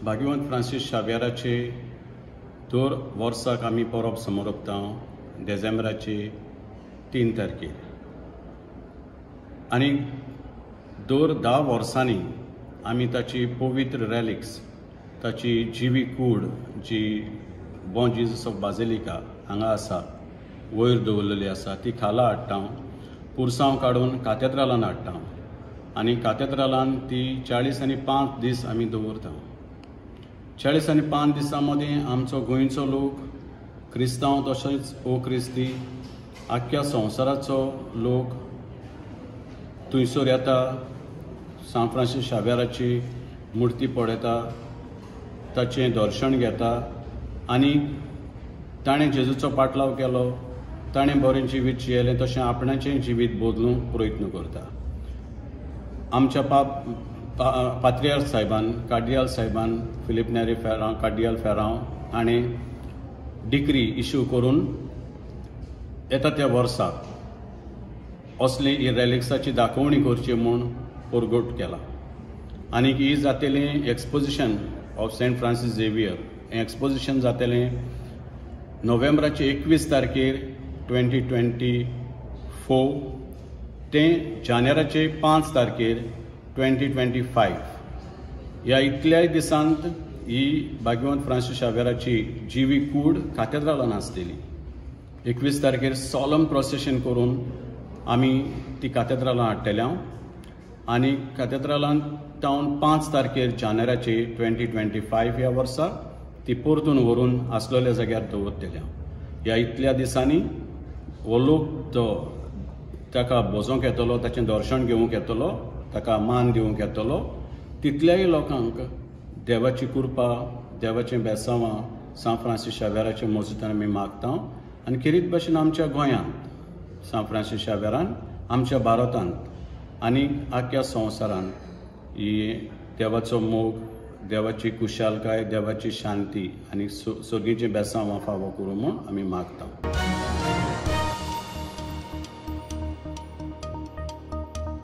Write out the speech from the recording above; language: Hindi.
भाग्यवंत फ्रांसीस शावेराचे दर वर्साक आमी परब समोरपता डिसेंबराचे 3 तारखेर आनी दर 10 वर्सांनी आमी ताची पवित्र रॅलिक्स ताची जिवी कूड जी बॉन जीजस ऑफ बाजिलिका हांगा आसा वयर दवरलेली आसा ती खाला हाडटा पुरसांव काडून काथेद्रलान हाडटा आनी काथेद्रलान ती 40 आनी 5 दीस आमी दवरता 40 आनी 5 दिसां मदीं आमचो गोंयचो लोक क्रिस्तांव तशेंच क्रिस्ती आख्ख्या संवसाराचो लोक थंयसर येता सान फ्रांसीस शावेराची मुर्ती पळयता ताचें दर्शन घेता आनी ताणें जेजूचो पाटलाव केलो ताणें बरें जिवीत जियेलें तशें आपणाचें जिवीत बदलूंक प्रयत्न करता आमच्या पात्रियार्क साहेबान कार्डियल साहेबान फिलीप नेरी फेरांव कार्डियल फेरांव हाणें डिक्री इश्यू करून येता त्या वर्साक असली ही रॅलिक्साची दाखोवणी करची म्हूण परगट केला आनी ही जातलें exposition of saint Francis Xavier हें एक्सपोजिशन जातलें नोव्हेंबराचे 21 तारखेर 2024 तें जानेराचे 5 तारखेर 2025 ह्या इतल्याय दिसांत ही भाग्यवंत फ्रांसीस शावेराची जिवी कूड काथेद्रलान आसतली 21 तारखेर सोलम प्रोसेशन करून आमी ती काथेद्रलान हाडटल्या आनी काथेद्रलान तावन 5 तारखेर जानेराचे 2025 ह्या वर्सा ती परतून व्हरून आसलेल्या जाग्यार दवरतल्या ह्या इतल्या दिसांनी हो लोक तो ताका बसोवंक येतलो ताचें दर्शन घेवंक येतलो ताका मान दिवंक येतलो तितल्याय लोकांक देवाची कृपा देवाचें बेसांवां सान फ्रांसीस शावेराचे मजतीन आमी मागता आनी खेरीत भाशेन आमच्या गोंयांत सान फ्रांसीस शावेरान आमच्या भारतांत आनी आख्ख्या संवसारान ही देवाचो मोग देवाची कुशालकाय देवाची शांती आनी सर्गीचें बेसांवां फावो करूं म्हूण आमी मागता.